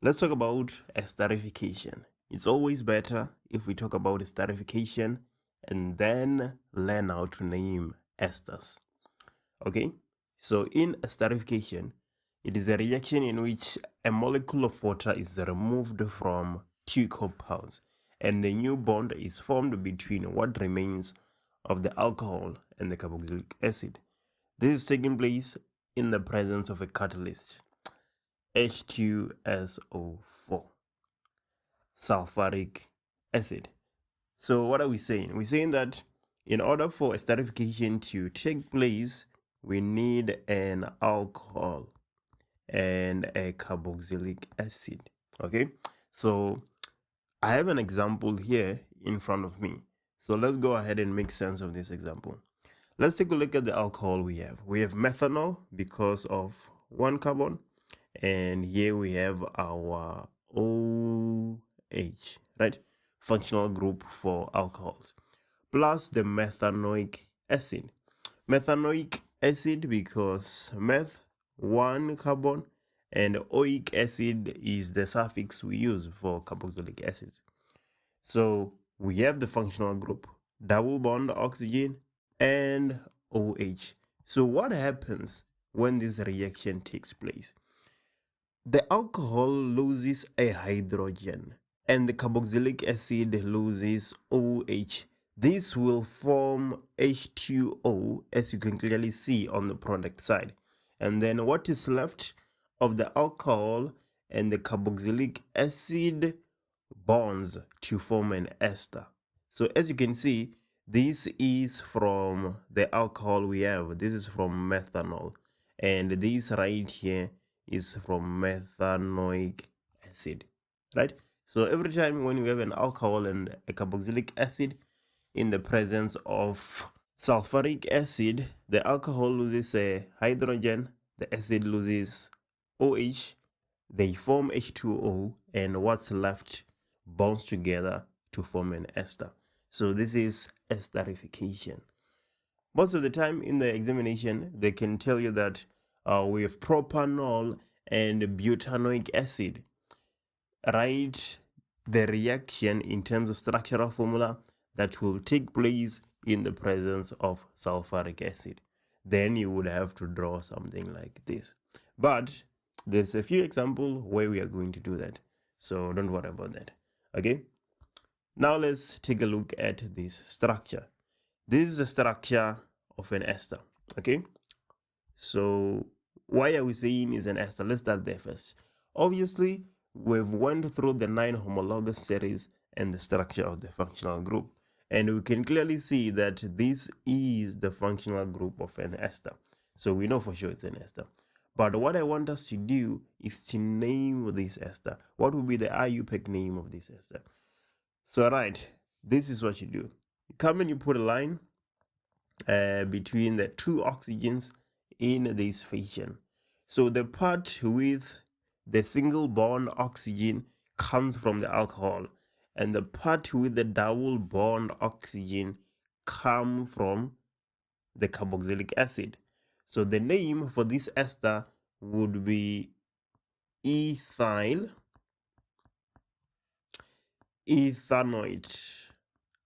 Let's talk about esterification. It's always better if we talk about esterification and then learn how to name esters. Okay, so in esterification, it is a reaction in which a molecule of water is removed from two compounds and a new bond is formed between what remains of the alcohol and the carboxylic acid. This is taking place in the presence of a catalyst, H2SO4, sulfuric acid. So what are we saying? We're saying that in order for esterification to take place, we need an alcohol and a carboxylic acid. Okay, so I have an example here in front of me. So let's go ahead and make sense of this example. Let's take a look at the alcohol we have. We have methanol because of one carbon, and here we have our OH, right? Functional group for alcohols, plus the methanoic acid. Methanoic acid because meth, one carbon, and oic acid is the suffix we use for carboxylic acids. So we have the functional group, double bond oxygen and OH. So what happens when this reaction takes place? The alcohol loses a hydrogen and the carboxylic acid loses OH. This will form H2O, as you can clearly see on the product side. And then what is left of the alcohol and the carboxylic acid bonds to form an ester. So as you can see, this is from the alcohol we have. This is from methanol. And this right here is from methanoic acid, right? So every time when you have an alcohol and a carboxylic acid in the presence of sulfuric acid, the alcohol loses a hydrogen, the acid loses OH, they form H2O, and what's left bonds together to form an ester. So this is esterification. Most of the time in the examination, they can tell you that we have propanol and butanoic acid. Write the reaction in terms of structural formula that will take place in the presence of sulfuric acid. Then you would have to draw something like this. But there's a few examples where we are going to do that. So don't worry about that. Okay. Now let's take a look at this structure. This is the structure of an ester. Okay. So why are we saying is an ester? Let's start there first. Obviously, we've went through the 9 homologous series and the structure of the functional group. And we can clearly see that this is the functional group of an ester. So we know for sure it's an ester. But what I want us to do is to name this ester. What would be the IUPAC name of this ester? So right, this is what you do. You come and you put a line between the two oxygens in this fashion. So the part with the single bond oxygen comes from the alcohol, and the part with the double bond oxygen come from the carboxylic acid. So the name for this ester would be ethanoid.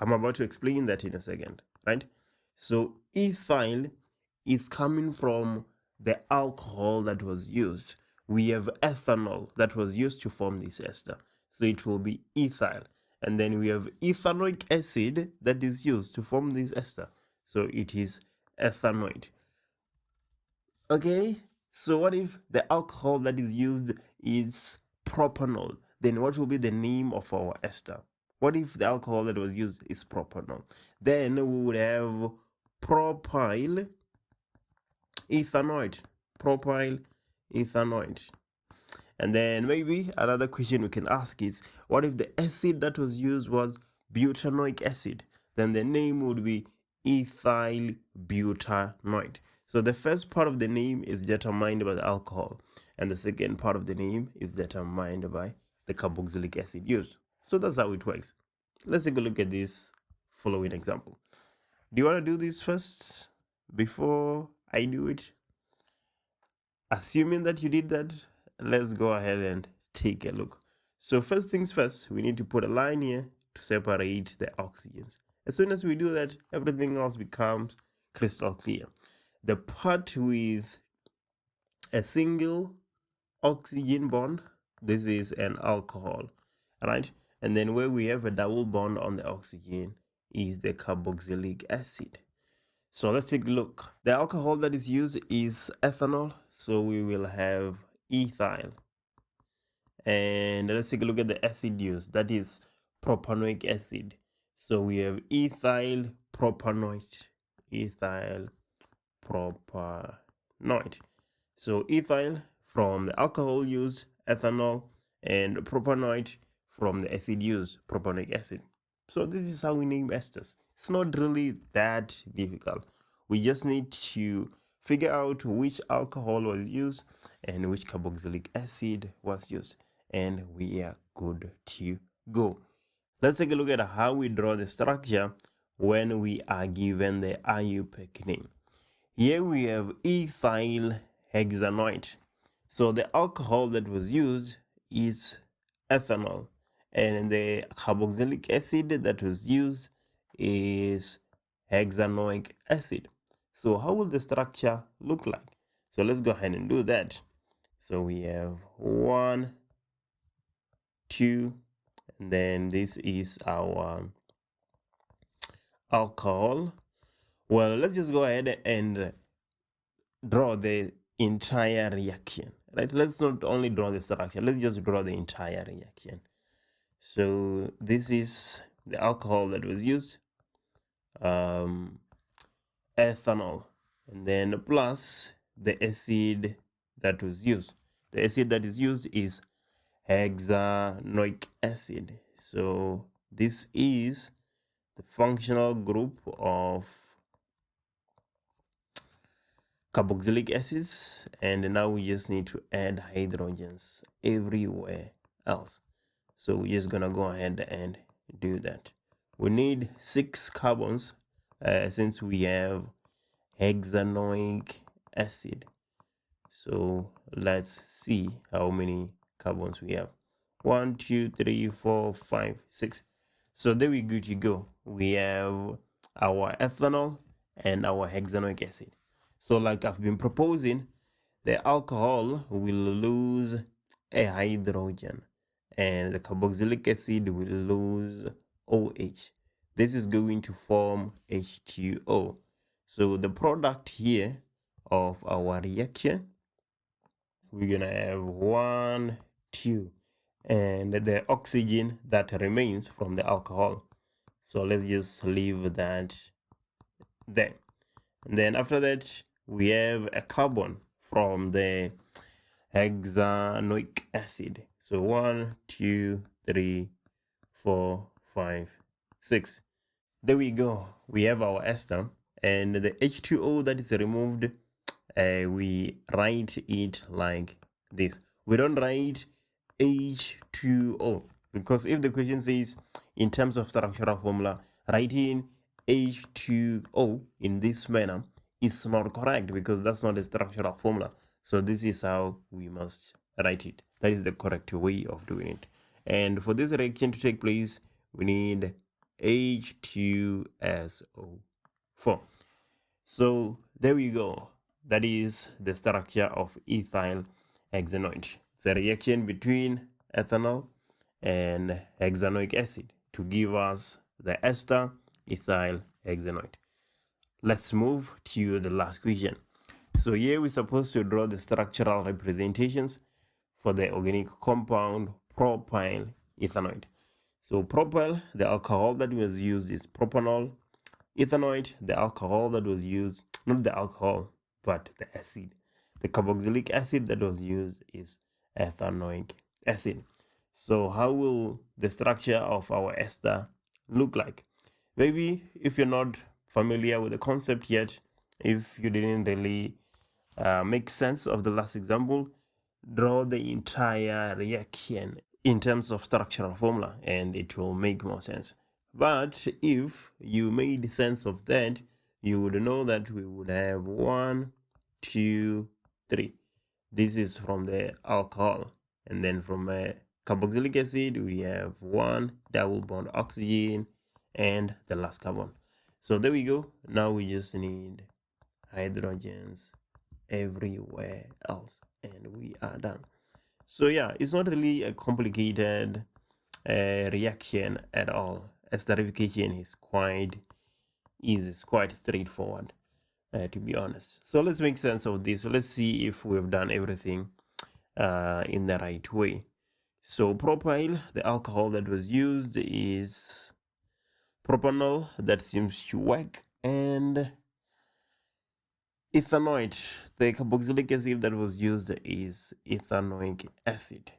I'm about to explain that in a second, right? So ethyl is coming from the alcohol that was used. We have ethanol that was used to form this ester. So it will be ethyl. And then we have ethanoic acid that is used to form this ester. So it is ethanoid. Okay, so what if the alcohol that is used is propanol? Then what will be the name of our ester? What if the alcohol that was used is propanol? Then we would have propyl ethanoid. Propyl ethanoid. And then maybe another question we can ask is, what if the acid that was used was butanoic acid? Then the name would be ethyl butanoid. So the first part of the name is determined by the alcohol, and the second part of the name is determined by the carboxylic acid used. So that's how it works. Let's take a look at this following example. Do you want to do this first before I do it? Assuming that you did that, let's go ahead and take a look. So first things first, we need to put a line here to separate the oxygens. As soon as we do that, everything else becomes crystal clear. The part with a single oxygen bond, this is an alcohol, right? And then where we have a double bond on the oxygen is the carboxylic acid. So let's take a look. The alcohol that is used is ethanol, so we will have ethyl. And let's take a look at the acid used, that is propanoic acid. So we have ethyl propanoid. Ethyl propanoid. So ethyl from the alcohol used, ethanol, and propanoid from the acid used, propanoic acid. So this is how we name esters. It's not really that difficult. We just need to figure out which alcohol was used and which carboxylic acid was used, and we are good to go. Let's take a look at how we draw the structure when we are given the IUPAC name. Here we have ethyl hexanoid. So the alcohol that was used is ethanol, and the carboxylic acid that was used is hexanoic acid. So how will the structure look like? So let's go ahead and do that. So we have 1, 2, and then this is our alcohol. Well, let's just go ahead and draw the entire reaction, right? Let's not only draw the structure, let's just draw the entire reaction. So this is the alcohol that was used, ethanol, and then plus the acid that was used. The acid that is used is hexanoic acid. So this is the functional group of carboxylic acids, and now we just need to add hydrogens everywhere else. So we're just gonna go ahead and do that. We need 6 carbons since we have hexanoic acid. So let's see how many carbons we have. 1, 2, 3, 4, 5, 6. So there we good to go. We have our ethanol and our hexanoic acid. So like I've been proposing, the alcohol will lose a hydrogen and the carboxylic acid will lose OH. This is going to form H2O. So the product here of our reaction, we're gonna have 1, 2, and the oxygen that remains from the alcohol. So let's just leave that there. And then after that, we have a carbon from the hexanoic acid. So 1, 2, 3, 4, 5, 6. There we go. We have our ester, and the H2O that is removed, we write it like this. We don't write H2O because if the question says in terms of structural formula, writing H2O in this manner is not correct because that's not a structural formula. So this is how we must write it. That is the correct way of doing it. And for this reaction to take place, we need H2SO4. So there we go. That is the structure of ethyl hexanoid. It's a reaction between ethanol and hexanoic acid to give us the ester ethyl hexanoid. Let's move to the last question. So here we're supposed to draw the structural representations for the organic compound propyl ethanoid. So propyl, the alcohol that was used is propanol. Ethanoid, the alcohol that was used, not the alcohol, but the acid. The carboxylic acid that was used is ethanoic acid. So how will the structure of our ester look like? Maybe if you're not familiar with the concept yet, if you didn't really make sense of the last example, draw the entire reaction in terms of structural formula and it will make more sense. But if you made sense of that, you would know that we would have 1, 2, 3. This is from the alcohol. And then from carboxylic acid, we have 1 double bond oxygen and the last carbon. So there we go. Now we just need hydrogens everywhere else, and we are done. So yeah, it's not really a complicated reaction at all. Esterification is quite easy, it's quite straightforward, to be honest. So let's make sense of this. So let's see if we've done everything in the right way. So propyl, the alcohol that was used is propanol, that seems to work, and ethanoic, the carboxylic acid that was used is ethanoic acid.